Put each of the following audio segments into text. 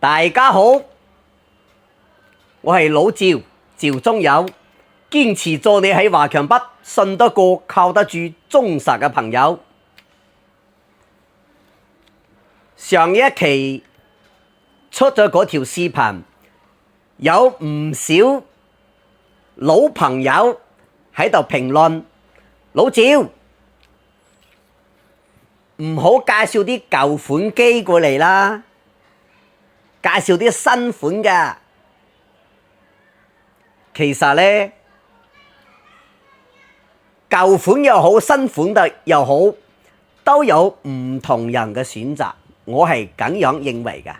大家好，我係老趙趙忠友，堅持做你喺華強北信得過、靠得住、忠實嘅朋友。上一期出咗嗰條視頻，有唔少老朋友喺度評論，老趙唔好介紹啲舊款機過嚟啦，介紹啲新款㗎。其實呢，舊款又好，新款又好，都有唔同人嘅選擇。我係咁樣認為㗎。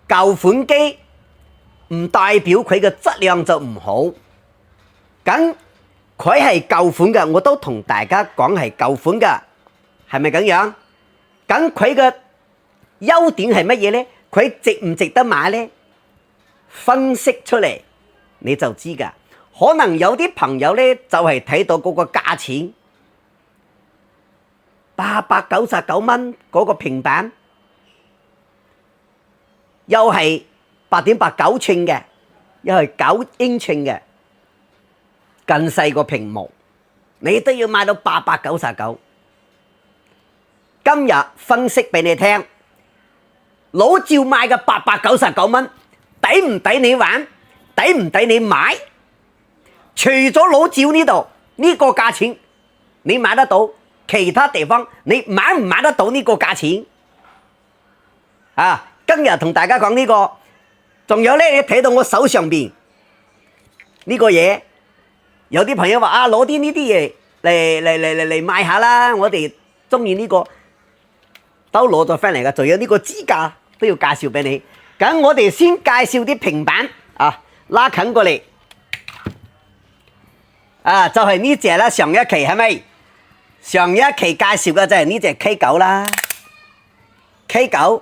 舊款機唔代表佢嘅質量就唔好，咁佢係舊款嘅，我都同大家講係舊款嘅，係咪咁樣？咁佢嘅優點係乜嘢呢？佢值唔值得買呢？分析出嚟你就知㗎。可能有啲朋友呢，就係睇到嗰個價錢899蚊嗰個平板，又係8.89寸嘅，又係9英寸嘅，更細個屏幕，你都要買到899。今日分析俾你聽，老趙賣嘅899蚊，抵唔抵你玩？抵唔抵你買？除咗老趙呢度呢個價錢你買得到，其他地方你買唔買得到呢個價錢？啊！今日同大家講呢個，仲有呢，你睇到我手上邊呢個嘢，有啲朋友話啊，攞啲呢啲嘢嚟賣下啦，我哋中意呢個，都攞咗翻嚟㗎，仲有呢個支架都要介紹俾你。咁我哋先介紹啲平板啊，拉近過嚟。啊，就係呢隻啦，上一期係咪？上一期介紹嘅就係呢隻 K9啦 ，K9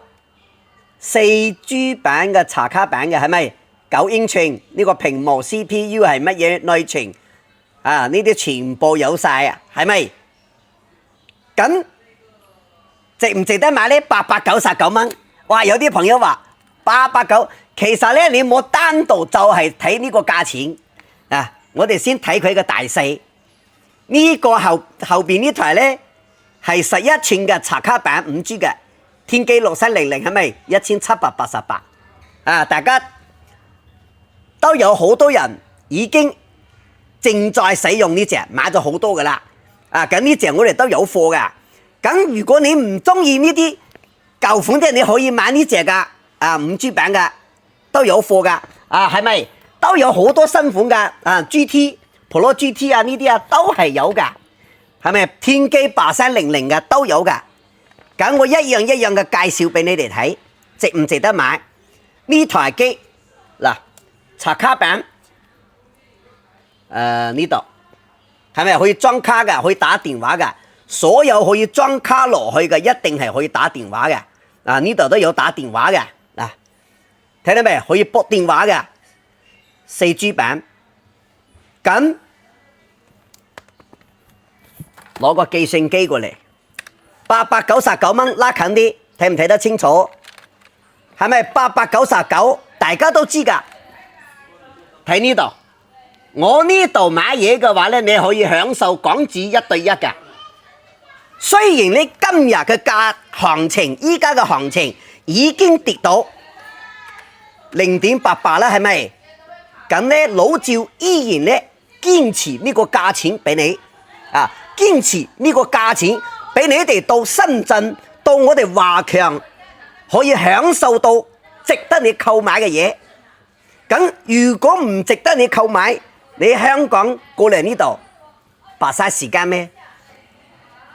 4G 版嘅茶卡版嘅係咪？9英寸呢個屏幕 CPU 係乜嘢內存啊？呢啲全部有晒啊，係咪？咁值唔值得買呢？899蚊，哇！有啲朋友話889，其實呢，你冇單獨就係睇呢個價錢啊。我哋先睇佢嘅大細，呢個後邊呢台呢係11寸嘅茶卡版5G 嘅天璣6300係咪1788啊？大家都有好多人已經正在使用呢隻，買咗好多噶啦。啊，咁呢隻我哋都有貨噶。咁如果你唔中意呢啲舊款嘅，你可以買呢隻噶，啊 5G 版嘅都有貨噶，啊係咪？都有好多新款噶，啊 GT、Pro GT 啊呢啲啊都係有噶，係咪？天璣8300嘅都有噶。咁我一樣一樣嘅介紹俾你哋睇，值唔值得買？呢台機嗱，插卡板，呢度係咪可以裝卡噶？可以打電話噶，所有可以裝卡落去嘅，一定係可以打電話嘅。啊呢度都有打電話嘅，嗱，睇到未？可以撥電話嘅。4G 版，咁攞個記性機過嚟，899蚊，拉近啲，睇唔睇得清楚？係咪899？大家都知㗎。睇呢度，我呢度買嘢嘅話咧，你可以享受港紙1對1㗎。雖然你今日嘅行情，依家嘅行情已經跌到0.88啦，係咪？咁咧，老趙依然咧堅持呢個價錢俾你，啊，堅持呢個價錢俾你哋到深圳，到我哋華強可以享受到值得你購買嘅嘢。咁如果唔值得你購買，你香港過嚟呢度白嘥時間咩？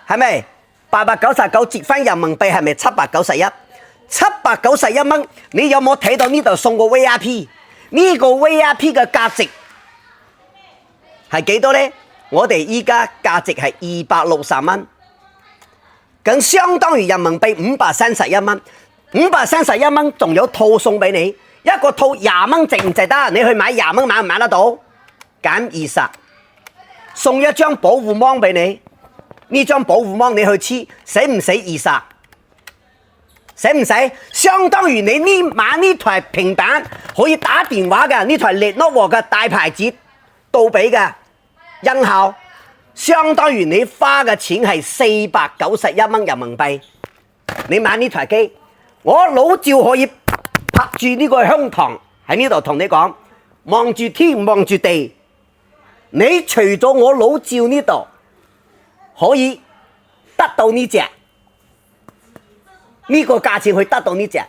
係咪？899折翻人民幣係咪791？791蚊，你有冇睇到呢度送個 VIP？呢個 VIP 嘅價值係幾多呢？我哋依家價值係260蚊，咁相當於人民幣531蚊。531蚊仲有套送俾你，一個套20蚊值唔值得？你去買20蚊買唔買得到？減20，送一張保護芒俾你。呢張保護芒你去黐，使唔使20？使唔使？相當於你買呢台平板可以打電話嘅呢台 Lenovo 嘅大牌子杜比嘅音效，相當於你花嘅錢係491蚊人民幣。你買呢台機，我老趙可以拍住呢個胸膛喺呢度同你講，望住天望住地，你除咗我老趙呢度可以得到呢隻呢個價錢去得到呢隻，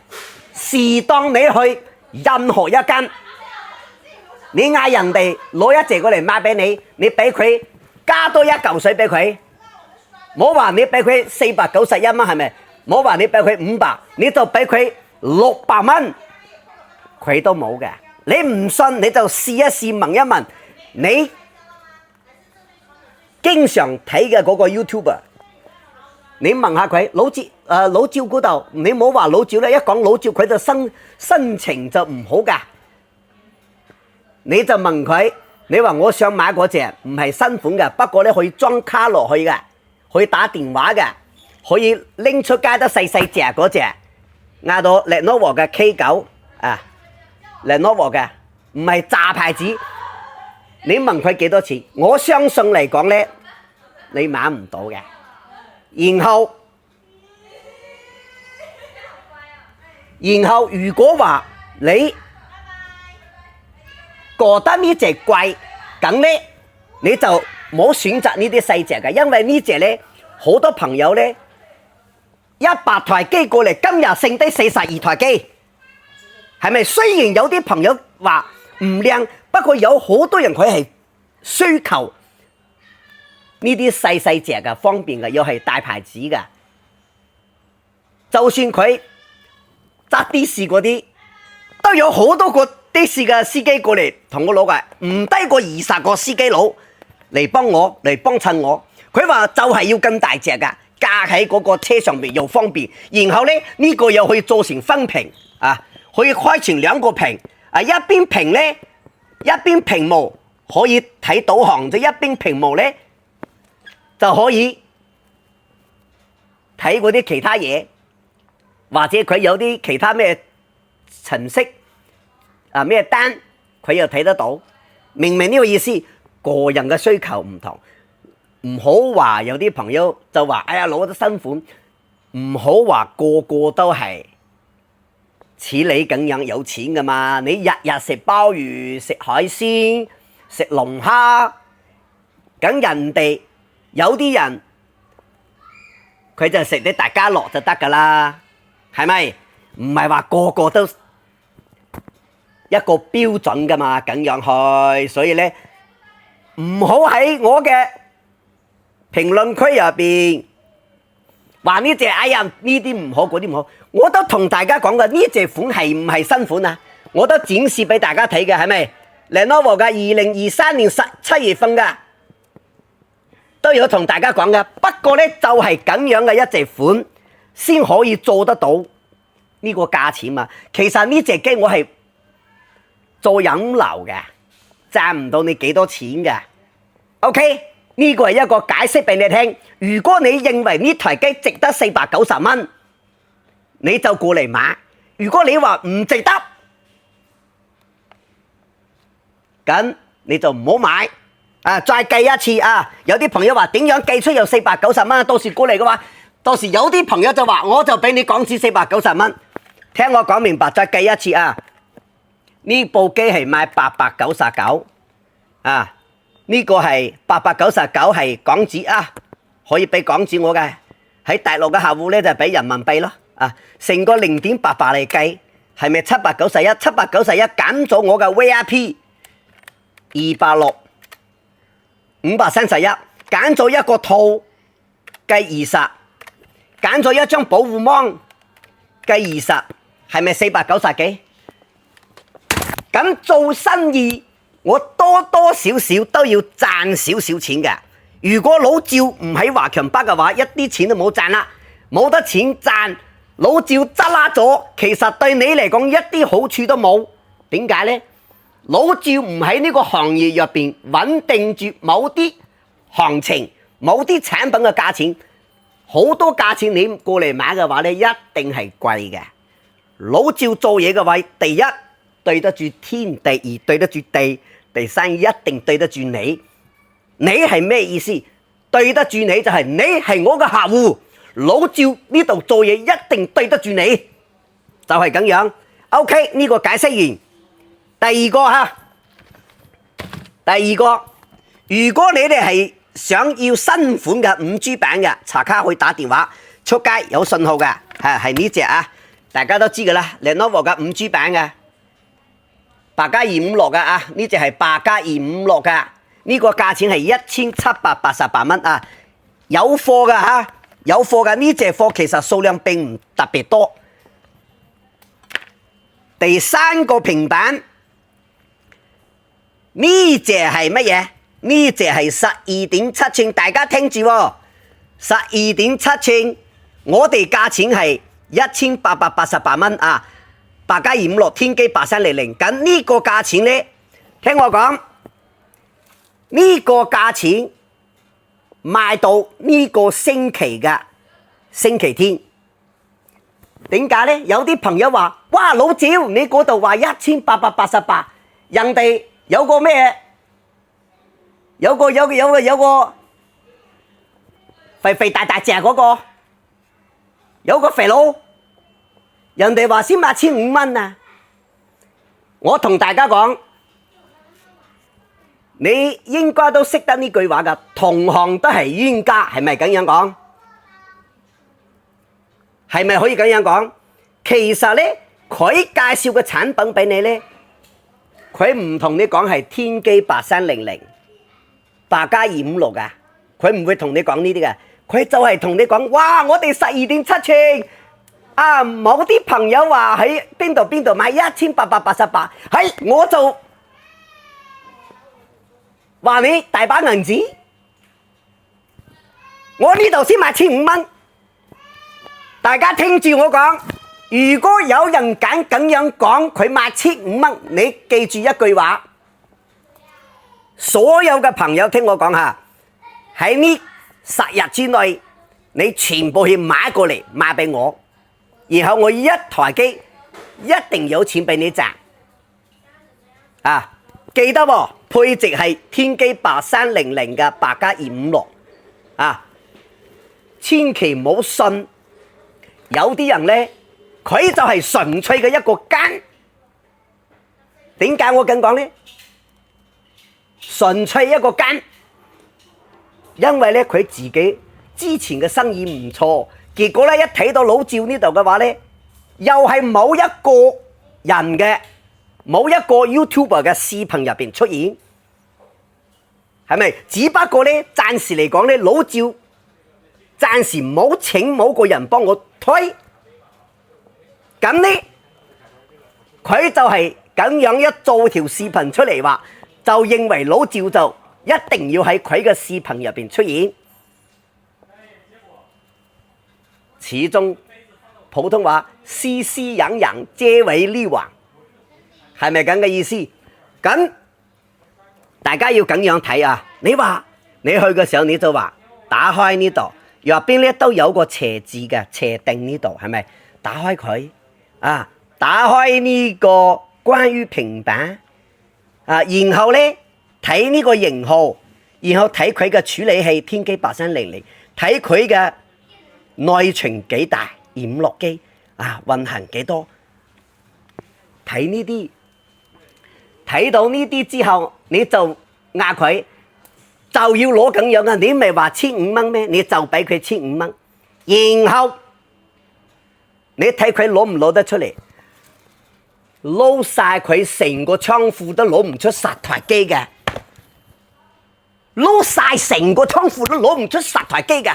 適當你去任何一間，你嗌人哋攞一隻過嚟賣俾你，你俾佢加多一嚿水俾佢，冇話你俾佢491蚊係咪？冇話你俾佢500，你就俾佢600蚊，佢都冇嘅。你唔信你就試一試問一問你經常睇嘅嗰個 YouTuber， 你問下佢老趙嗰度，你冇話老趙咧，一講老趙佢就心情就唔好噶。你就問佢，你話我想買嗰隻唔係新款嘅，不過咧可以裝卡落去嘅，可以打電話嘅，可以拎出街得細細隻嗰隻，嗌到 Lenovo 嘅 K9 啊 ，Lenovo 嘅唔係炸牌子。你問佢幾多錢？我相信嚟講咧，你買唔到嘅。然後如果話你覺得呢隻貴，咁咧你就冇選擇呢啲細隻嘅，因為呢隻咧好多朋友咧100台機過嚟，今日剩低42台機，係咪？雖然有啲朋友話唔靚，不過有好多人佢係需求呢啲細細隻嘅方便嘅，又係大牌子嘅，就算佢揸的士嗰啲，都有好多個的士嘅司機過嚟同我攞嘅，唔低過20個司機佬嚟幫襯我。佢話就係要咁大隻嘅，架喺嗰個車上面又方便，然後咧呢個又可以做成分屏啊，可以開成2個屏啊，一邊屏咧一邊屏幕可以睇導航，就一邊屏幕咧就可以睇嗰啲其他嘢，或者佢有啲其他咩程式啊咩單，佢又睇得到。明明呢個意思，個人嘅需求唔同，唔好話有啲朋友就話哎呀攞得新款，唔好話個個都係似你咁樣有錢噶嘛。你日日食鮑魚、食海鮮、食龍蝦，咁人哋有啲人佢就食啲大家樂就得噶啦，係咪？唔係話個個都一個標準噶嘛，咁樣去。所以咧唔好喺我嘅評論區入邊話呢隻哎呀呢啲唔好嗰啲唔好，我都同大家講嘅呢隻款係唔係新款啊？我都展示俾大家睇嘅，係咪 Lenovo 嘅2023年17月份嘅都有同大家講嘅。不過咧就係咁樣嘅一隻款先可以做得到呢個價錢嘛。其實呢隻機我係做飲流嘅，賺唔到你幾多錢嘅。OK， 呢個係一個解釋俾你聽。如果你認為呢台機值得490蚊，你就過嚟買。如果你話唔值得，咁你就唔好買。啊，再計一次啊！有啲朋友話點樣計出有490蚊？到時過嚟嘅話，到時有啲朋友就話我就俾你港紙490蚊。聽我講明白，再計一次啊！呢部機係賣899啊，呢個係899係港紙啊，可以俾港紙我嘅。喺大陸嘅客戶咧就俾人民幣咯啊，成個0.88嚟計係咪791？791減咗我嘅 VIP 260。531揀咗一個套計20，揀咗一張保護膜計20，係咪490幾？咁做生意我多多少少都要賺少少錢嘅。如果老趙唔喺華強北嘅話，一啲錢都冇賺啦，冇得錢賺，老趙執笠咗，其實對你嚟講一啲好處都冇。點解呢？老趙唔喺呢個行業入邊穩定住某啲行情、某啲產品嘅價錢，好多價錢你過嚟買嘅話咧，一定係貴嘅。老趙做嘢嘅話，第一對得住天，第二對得住地，第三一定對得住你。你係咩意思？對得住你就係你係我嘅客戶，老趙呢度做嘢一定對得住你，就係咁樣。OK， 呢個解釋完。第二個，如果你哋係想要新款嘅 5G 版嘅茶卡，可以打電話出街有信號嘅，係呢隻啊，大家都知噶啦 ，Lenovo 嘅 5G 版嘅8+256嘅啊，呢隻係8+256嘅，呢個價錢係1788蚊啊，有貨嘅嚇，有貨嘅，呢隻貨其實數量並唔特別多。第三個平板呢隻係乜嘢？呢隻係12.7寸，大家聽住喎，12.7寸，我哋價錢係1888蚊啊，8+256天璣8300，咁呢個價錢呢？聽我講，呢個價錢賣到呢個星期嘅星期天。點解呢？有啲朋友話：哇，老趙，你嗰度話1888，人哋有個咩？有個肥大隻嗰個，有個肥佬，人哋話先賣1500蚊啊！我同大家講，你應該都識得呢句話㗎，同行都係冤家，係咪咁樣講？係咪可以咁樣講？其實呢，佢介紹嘅產品俾你呢，佢唔同你講係天璣8300。8+256㗎，佢唔會同你講呢啲嘅，佢就係同你講，哇！我哋12.7寸啊，某啲朋友話喺邊度買1888，係我就話你大把銀紙，我呢度先賣1500蚊，大家聽住我講，如果有人敢咁樣講，佢賣1500蚊，你記住一句話。所有嘅朋友聽我講下，喺呢10日之內，你全部去買過嚟賣俾我，然後我一台機一定有錢俾你賺。啊，記得喎，配置係天璣8300嘅8+256啊，千祈唔好信有啲人呢，佢就係純粹嘅一個奸。點解我咁講呢？純粹一個奸，因為咧佢自己之前嘅生意唔錯，結果咧一睇到老趙呢度嘅話咧，又係某一個人嘅某一個 YouTuber 嘅視頻入邊出現，係咪？只不過咧暫時嚟講咧，老趙暫時冇請某個人幫我推，咁咧佢就係咁樣一做條視頻出嚟話。就認為老趙就一定要喺佢嘅視頻入邊出現，始終普通話斯斯隱隱皆為利環，係咪咁嘅意思？咁大家要咁樣睇啊！你話你去嘅時候你就話打開呢度，入邊咧都有個斜字嘅斜釘呢度，係咪？打開佢啊！打開呢個關於平板。啊，然後咧睇呢個型號，然後睇佢嘅處理器天璣8300，睇佢嘅內存幾大，256 G啊，運行幾多，睇呢啲，睇到呢啲之後，你就壓佢就要攞咁樣嘅，你咪話1500蚊咩？你就俾佢1500蚊，然後你睇佢攞唔攞得出嚟。撈晒佢成個倉庫都攞唔出10台機嘅，撈晒成個倉庫都攞唔出10台機嘅，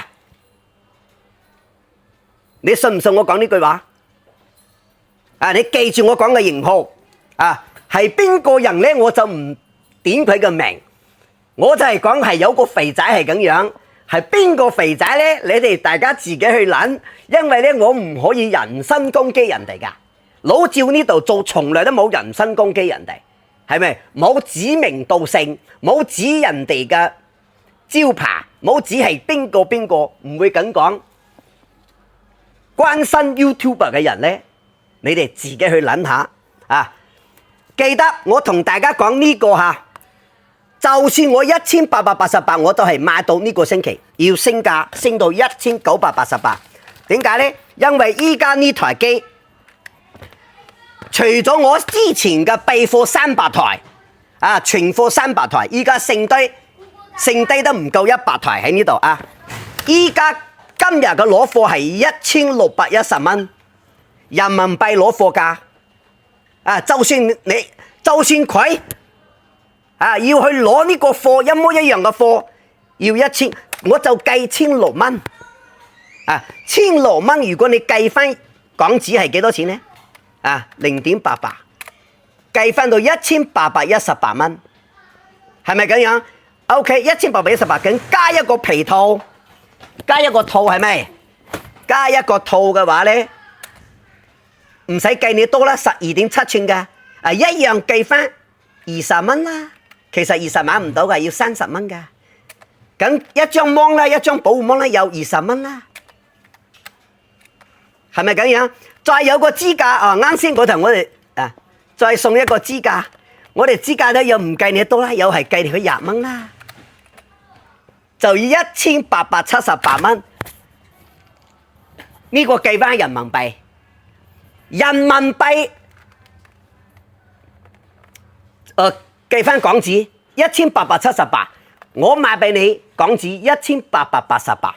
你信唔信我講呢句話？啊，你記住我講嘅型號啊，係邊個人呢？我就唔點佢嘅名，我就係講係有個肥仔係咁樣，係邊個肥仔呢？你哋大家自己去諗，因為呢，我唔可以人身攻擊人哋㗎。老趙呢度做從來都冇人身攻擊人哋，係咪？冇指名道姓，冇指人哋嘅招牌，冇指係邊個，唔會咁講。關心 YouTuber 嘅人呢，你哋自己去諗下啊！記得我同大家講呢個嚇，就算我1888，我都係買到呢個星期要升價，升到1988。點解呢？因為依家呢台機，除咗我之前嘅備貨300台啊，存貨300台，依家剩低都唔夠100台喺呢度啊！依家今日嘅攞貨係1610蚊人民幣攞貨價啊！就算佢啊要去攞呢個貨一模一樣嘅貨，要1000，我就計1600蚊啊！1600蚊，如果你計翻港紙係幾多錢呢？啊，0.88，計翻到1818蚊，係咪咁樣 ？OK， 1818咁加一個皮套，加一個套係咪？加一個套嘅話呢，唔使計你多啦，12.7寸嘅，啊一樣計翻20蚊啦。其實20買唔到嘅，要30蚊嘅。咁一張芒啦，一張保護芒咧，有20蚊啦，係咪咁樣？再有個支架啊！啱先嗰頭我哋啊，再送一個支架，我哋支架咧又唔計你多啦，又係計你佢20蚊啦，就要1878蚊。呢個計翻人民幣，計翻港紙1878，我賣俾你港紙1888。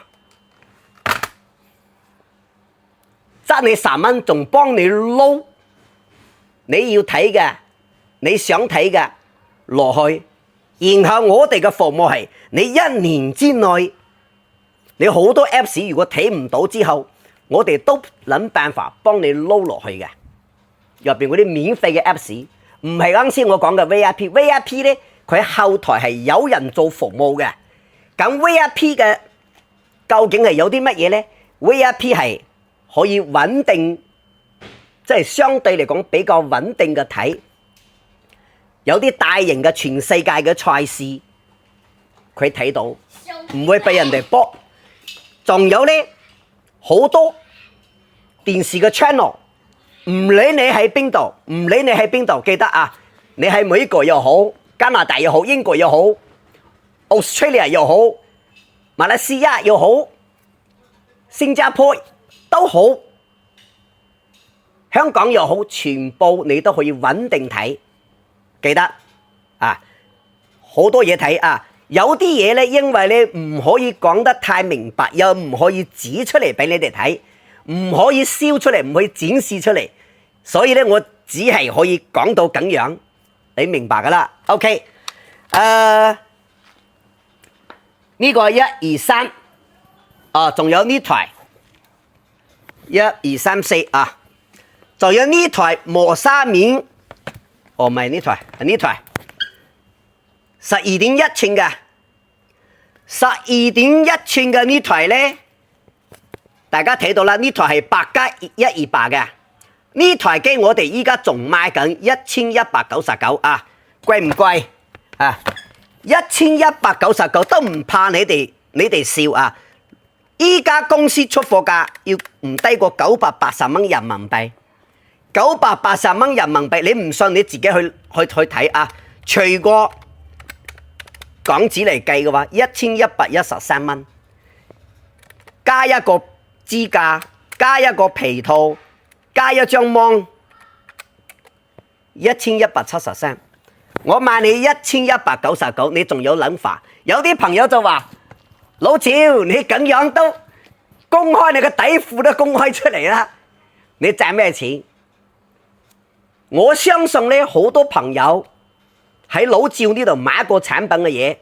爭你3蚊，仲幫你撈，你要睇嘅，你想睇嘅落去，然後我哋嘅服務係你1年之內，你好多 Apps 如果睇唔到之後，我哋都諗辦法幫你撈落去嘅，入邊嗰啲免費嘅 Apps， 唔係啱先我講嘅 VIP 咧，佢後台係有人做服務嘅，咁 VIP 嘅究竟係有啲乜嘢咧 ？VIP 係可以穩定，即係相對嚟講比較穩定嘅睇，有啲大型嘅全世界嘅賽事，佢睇到，唔會俾人哋播。仲有呢好多電視嘅 channel， 唔理你喺邊度，記得啊，你喺美國又好，加拿大又好，英國又好， Australia 又好，馬來西亞又好，新加坡都好，香港又好，全部你都可以穩定睇，記得啊，好多嘢睇啊！有啲嘢咧，因為你唔可以講得太明白，又唔可以指出嚟俾你哋睇，唔可以燒出嚟，唔可以展示出嚟，所以咧我只係可以講到咁樣，你明白噶啦 ？OK， 呢個1、2、3，啊，仲有呢台。1、2、3、4啊，仲有呢台磨砂面，唔係呢台，係呢台12.1寸嘅，12.1寸嘅呢台咧，大家睇到啦，呢台係8+128嘅，呢台機我哋依家仲賣緊1199啊，貴唔貴啊？1199都唔怕你哋笑啊！依家公司出貨價要唔低過980蚊人民幣，980蚊人民幣，你唔信你自己去睇啊！除過港紙嚟計嘅話，1113蚊，加一個支架，加一個皮套，加一張芒，1173，我賣你1199，你仲有諗法？有啲朋友就話。老趙，你咁樣都公開你嘅底褲都公開出嚟啦，你賺咩錢？我相信咧，好多朋友喺老趙呢度買過產品嘅嘢，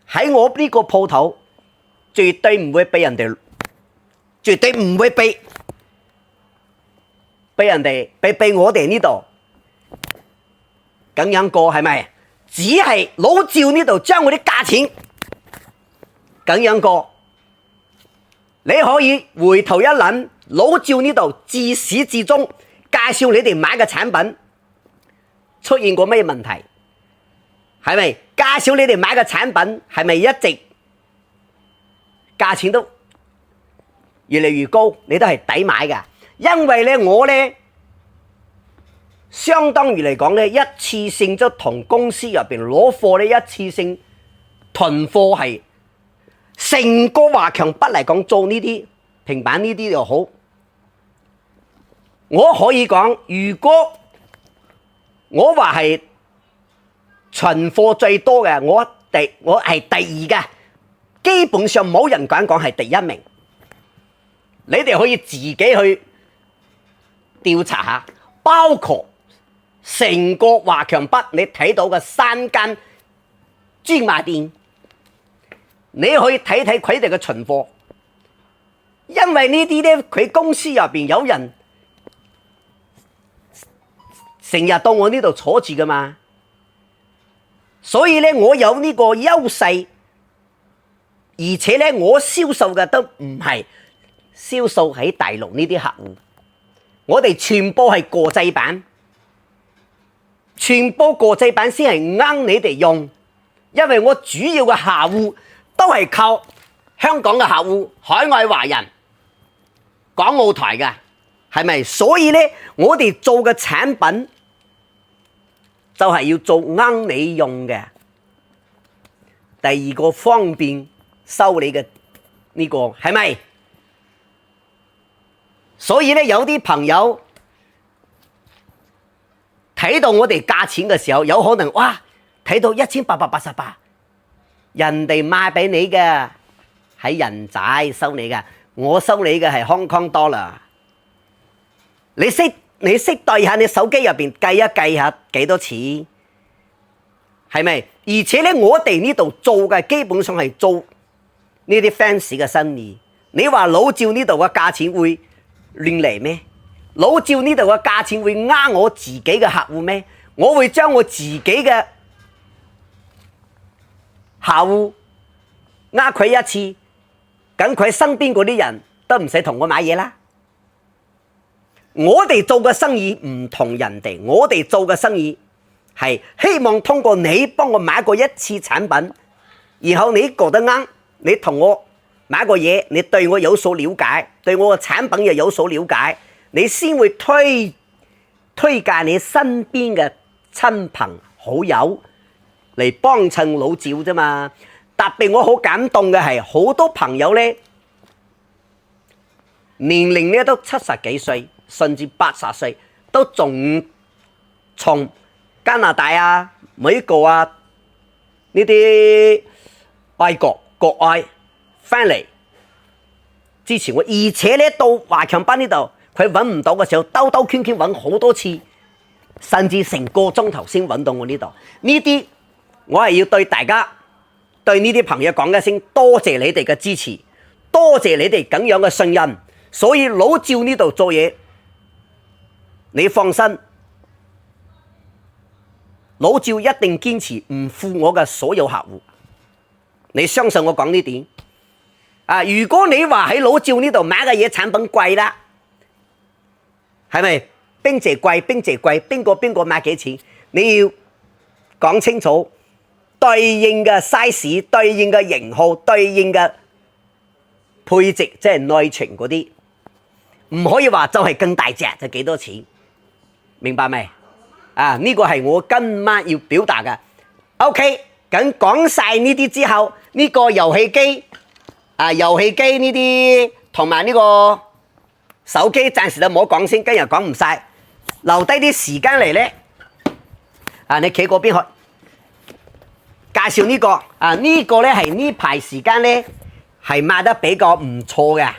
喺我呢個鋪頭絕對唔會俾人哋，絕對唔會俾人哋俾我哋呢度咁樣過，係咪？只係老趙呢度將我啲價錢咁樣過，你可以回頭一諗，老趙呢度自始至終介紹你哋買嘅產品出現過咩問題？係咪介紹你哋買嘅產品係咪一直價錢都越嚟越高，你都係抵買㗎。因為咧我咧相當於嚟講咧，一次性就同公司入邊攞貨咧，一次性囤貨係成個華強北嚟講做呢啲平板呢啲又好，我可以講，如果我話係存貨最多嘅，我係第二嘅，基本上冇人敢講係第一名。你哋可以自己去調查下，包括成個華強北你睇到嘅3間專賣店，你可以睇睇佢哋嘅存貨，因為呢啲咧佢公司入邊有人成日到我呢度坐住噶嘛，所以咧我有呢個優勢，而且咧我銷售嘅都唔係銷售喺大陸呢啲客戶，我哋全部係國際版，全部國際版先係啱你哋用，因為我主要嘅客戶都係靠香港嘅客戶、海外華人、港澳台嘅，係咪？所以咧，我哋做嘅產品就係要做啱你用嘅。第二個方便收你嘅呢個係咪？所以咧，有啲朋友睇到我哋價錢嘅時候，有可能哇，睇到1888，人哋賣俾你嘅係人仔收你嘅，我收你嘅係 Hong Kong dollar。你識對下你手機入邊計一計下幾多錢，係咪？而且咧，我哋呢度做嘅基本上係做呢啲 fans 嘅生意。你話老趙呢度嘅價錢會亂嚟咩？老趙呢度嘅價錢會呃我自己嘅客戶咩？我會將我自己嘅客戶呃佢一次，咁佢身邊嗰啲人都唔使同我買嘢啦。我哋做嘅生意唔同人哋，我哋做嘅生意係希望通過你幫我買過一次產品，然後你覺得啱，你同我買個嘢，你對我有所了解，對我嘅產品又有所了解，你先會推介你身邊嘅親朋好友嚟幫襯老趙啫嘛。特別我好感動嘅係，好多朋友咧年齡咧都70幾歲，甚至80歲，都仲從加拿大啊、美國啊呢啲外國國外翻嚟支持我，而且咧到華強北呢度，佢揾唔到嘅時候，兜兜圈圈揾好多次，甚至成個鐘頭先揾到我呢度。呢啲我係要對大家、對呢啲朋友講一聲多謝你哋嘅支持，多謝你哋咁樣嘅信任。所以老趙呢度做嘢，你放心，老趙一定堅持唔負我嘅所有客戶。你相信我講呢點啊？如果你話喺老趙呢度買嘅嘢產品貴啦，係咪？邊隻貴？邊個買幾錢？你要講清楚，對應嘅 size、對應嘅型號、對應嘅配置，即係內存嗰啲，唔可以話就係更大隻就幾多錢，明白未？啊，呢個係我今晚要表達嘅。OK，咁講晒呢啲之後，呢個遊戲機呢啲同埋呢個手機暫時都冇講先，今日講唔晒，留低啲時間嚟咧。啊，你企嗰邊去介紹呢個啊？呢個咧係呢排時間咧係賣得比較唔錯嘅。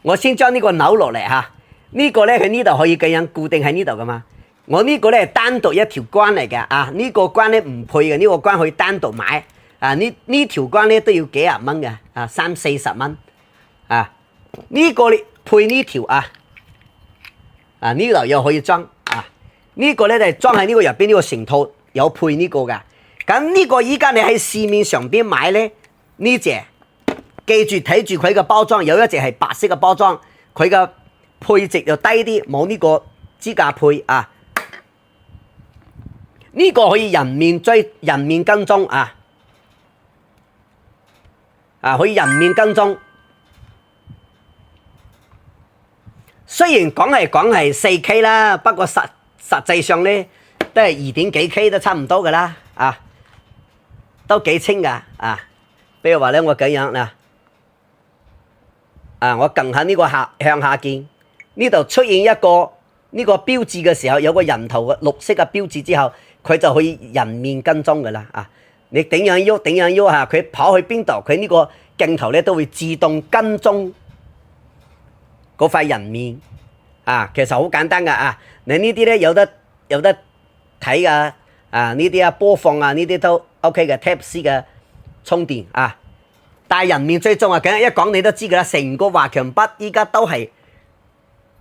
我先將呢個扭落嚟嚇，呢個咧喺呢度可以咁樣固定喺呢度噶嘛。我呢個咧係單獨一條關嚟嘅啊，呢個關咧唔配嘅，呢個關可以單獨買啊。呢條關咧都要幾廿蚊嘅啊，30-40蚊啊。呢個你配呢條啊，呢度又可以裝啊。呢個咧就係裝喺呢個入邊呢個成套有配呢個噶。咁呢個依家你喺市面上邊買咧呢隻，記住睇住佢嘅包裝，有一隻係白色嘅包裝，佢嘅配置就低啲，冇呢個支架配啊。呢個可以人面跟蹤啊，可以人面跟蹤。雖然講係4K 啦，不過實際上咧都係2點幾 K 都差唔多噶啦，啊，都幾清噶，啊，比如話咧我咁樣嗱，啊，我撳下呢個向下鍵，呢度出現一個呢個標誌嘅時候，有個人頭嘅綠色嘅標誌之後，佢就可以人面跟蹤噶啦，啊，你點樣喐嚇，佢跑去邊度，佢呢個鏡頭咧都會自動跟蹤嗰塊人面，啊，其實好簡單噶，啊，你呢啲咧有得睇噶，啊，呢啲啊播放啊呢啲都 OK 嘅 Type C 嘅充電啊，但係人面最重要，梗係一講你都知噶啦，成個華強北依家都係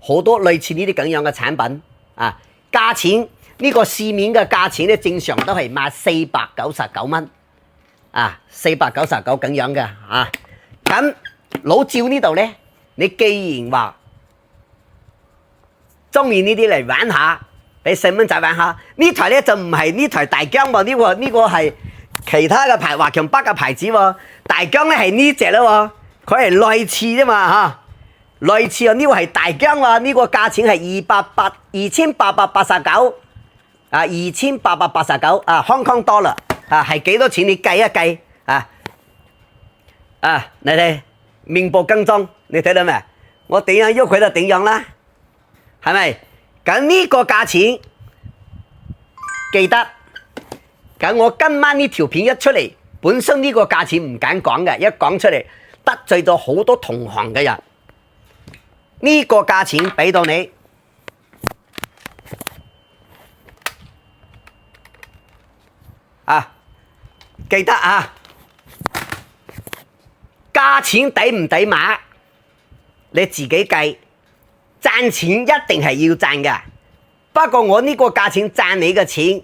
好多類似呢啲咁樣嘅產品啊，價錢呢個市面嘅價錢咧正常都係賣499蚊，啊499咁樣嘅啊，咁老趙呢度咧，你既然話中意呢啲嚟玩下，俾細蚊仔玩下，呢台咧就唔係呢台大疆喎，呢個係其他嘅華強北嘅牌子喎，大疆咧係呢隻啦，佢係類似啫嘛嚇，類似啊，呢個係大疆喎，呢個價錢係2889啊，2889啊 Hong Kong dollar啊，係幾多錢？你計一計啊，你睇面部跟蹤，你睇到未？我點樣喐佢就點樣啦，係咪？咁呢個價錢記得，咁我今晚呢條片一出嚟，本身呢個價錢唔敢講嘅，一講出嚟得罪咗好多同行嘅人。呢個價錢俾到你，啊，記得啊，價錢抵唔抵買，你自己計。賺錢一定係要賺嘅，不過我呢個價錢賺你嘅錢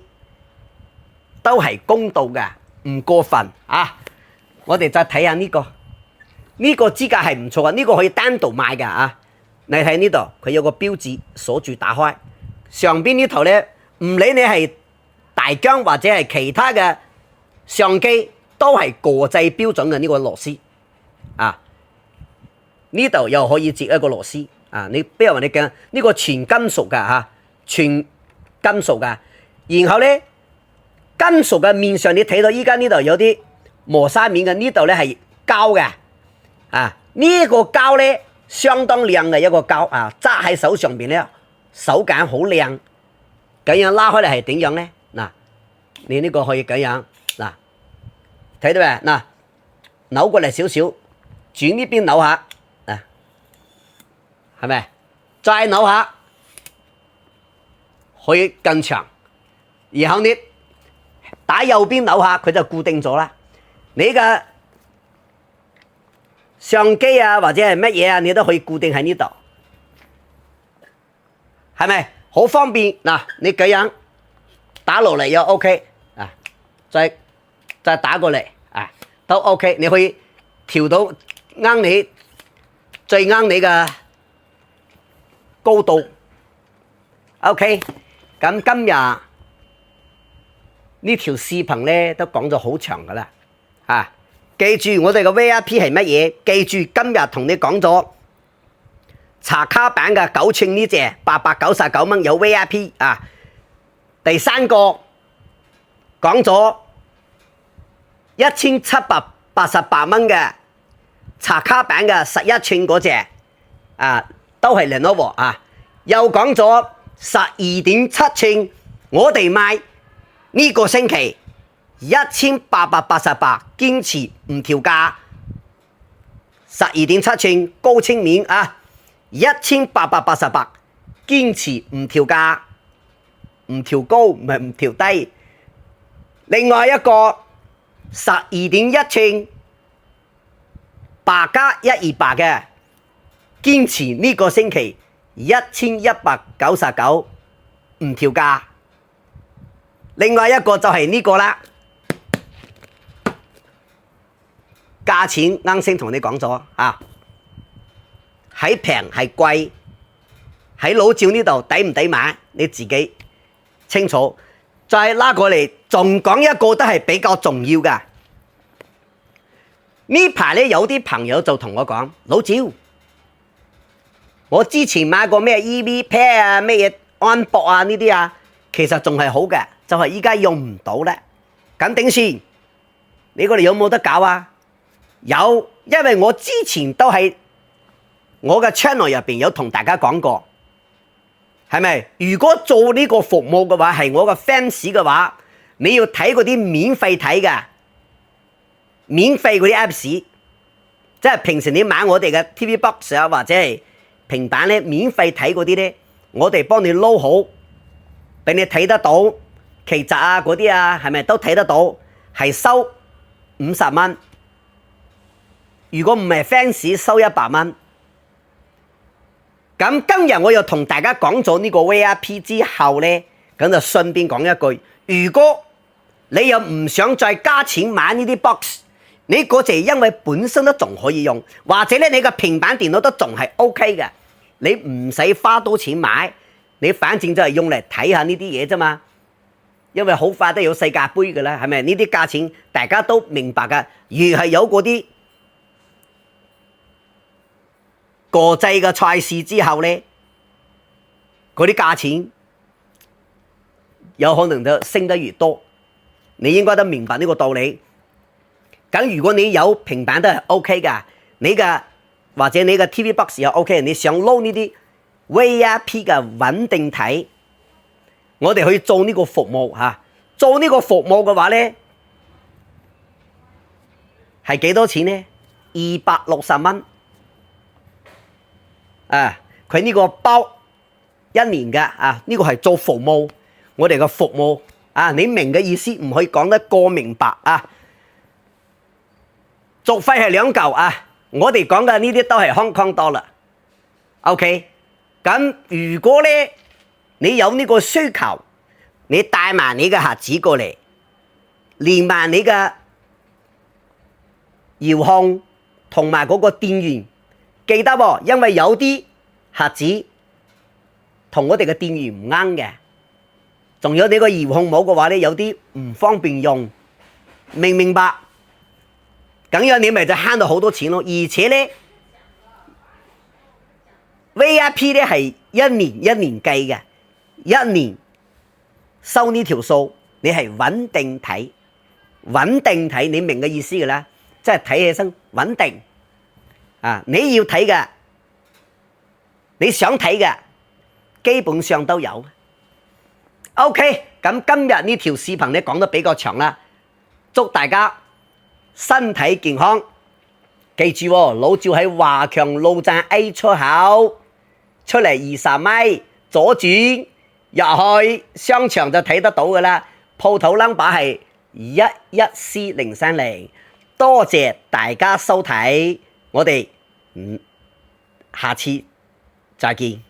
都係公道嘅，唔過分啊！我哋再睇下呢個，呢個支架係唔錯啊，呢個可以單獨買嘅啊！你睇呢度，佢有個標誌鎖住打開，上邊呢頭咧，唔理你係大疆或者係其他嘅相機，都係國際標準嘅呢個螺絲啊！呢度又可以接一個螺絲。啊！你比如話你嘅呢個全金屬嘅嚇，全金屬嘅，然後咧金屬嘅面上你睇到依家呢度有啲磨砂面嘅，呢度咧係膠嘅，啊呢個膠咧相當靚嘅一個膠啊，揸喺手上邊咧手感好靚，咁樣拉開嚟係點樣咧？嗱，你呢個可以咁樣嗱，睇到未？嗱，扭過嚟少少，轉呢邊扭下。係咪？再扭下，可以更長。然後你打右邊扭下，佢就固定咗啦。你嘅相機啊，或者係乜嘢啊，你都可以固定喺呢度，係咪？好方便嗱，你咁樣打落嚟又 OK 啊，再打過嚟啊，都 OK。你可以調到啱你最啱你嘅高度 ，OK， 咁今日呢條視頻咧都講咗好長噶啦，啊，記住我哋嘅 VIP 係乜嘢？記住今日同你講咗茶卡版嘅9寸呢隻899蚊有 VIP 啊，第三個講咗1788蚊嘅茶卡版嘅11寸嗰隻啊。都係Lenovo啊！又講咗12.7寸，我哋賣呢個星期1888，堅持唔調價。12.7寸高清面啊，1888，堅持唔調價，唔調高唔係唔調低。另外一個12.1寸8+128嘅。堅持呢個星期1199唔調價，另外一個就係呢個啦，價錢啱先同你講咗啊，喺平係貴，喺老趙呢度抵唔抵買你自己清楚。再拉過嚟，仲講一個都係比較重要㗎。呢排咧有啲朋友就同我講，老趙。我之前買過咩 EV Pair 啊，咩嘢安博啊呢啲啊，其實仲係好嘅，就係依家用唔到咧。咁點算？你嗰度有冇得搞啊？有，因為我之前都喺我嘅 channel 入邊有同大家講過，係咪？如果做呢個服務嘅話，係我嘅 fans 嘅話，你要睇嗰啲免費睇嘅，免費嗰啲 apps，即係平時你買我哋嘅 TV Box 啊，或者係平板咧，免費睇嗰啲咧，我哋幫你撈好，俾你睇得到劇集啊嗰啲啊，係咪都睇得到？係收50蚊。如果唔係 fans 收100蚊。咁今日我又同大家講咗呢個 VIP 之後咧，咁就順便講一句，如果你又唔想再加錢買呢啲 box， 你嗰隻因為本身都仲可以用，或者咧你個平板電腦都仲係 OK 嘅，你唔使花多錢買，你反正就係用嚟睇下呢啲嘢啫嘛。因為好快都有世界盃嘅啦，係咪？呢啲價錢大家都明白噶，越係有嗰啲國際嘅賽事之後咧，嗰啲價錢有可能就升得越多，你應該都明白呢個道理。咁如果你有平板都係 OK 噶，你嘅或者你嘅 TV Box 又 OK， 你想撈呢啲 VIP 嘅穩定睇，我哋去做呢個服務嚇，做呢個服務嘅話咧，係幾多錢咧？260蚊。啊！佢呢個包1年嘅啊，呢個係做服務，我哋嘅服務啊，你明嘅意思唔可以講得過明白啊。續費係2嚿啊，我哋講嘅呢啲都係 Hong Kong dollar。OK， 咁如果咧你有呢個需求，你帶埋你嘅盒子過嚟，連埋你嘅遙控同埋嗰個電源。記得喎，因為有啲盒子同我哋嘅電源唔啱嘅，仲有你個遙控冇嘅話咧，有啲唔方便用，明唔明白？咁樣你咪就慳到好多錢咯。而且咧 VIP 咧係一年計嘅，1年收呢條數，你係穩定睇，你明嘅意思嘅啦，即係睇起身穩定。啊！你要睇嘅，你想睇嘅，基本上都有。OK， 咁今日呢條視頻咧講得比較長啦，祝大家身體健康。記住喎，老趙喺華強路站 A 出口出嚟20米，左轉入去商場就睇得到噶啦。鋪頭 number 係11C030。多謝大家收睇。我哋下次再見。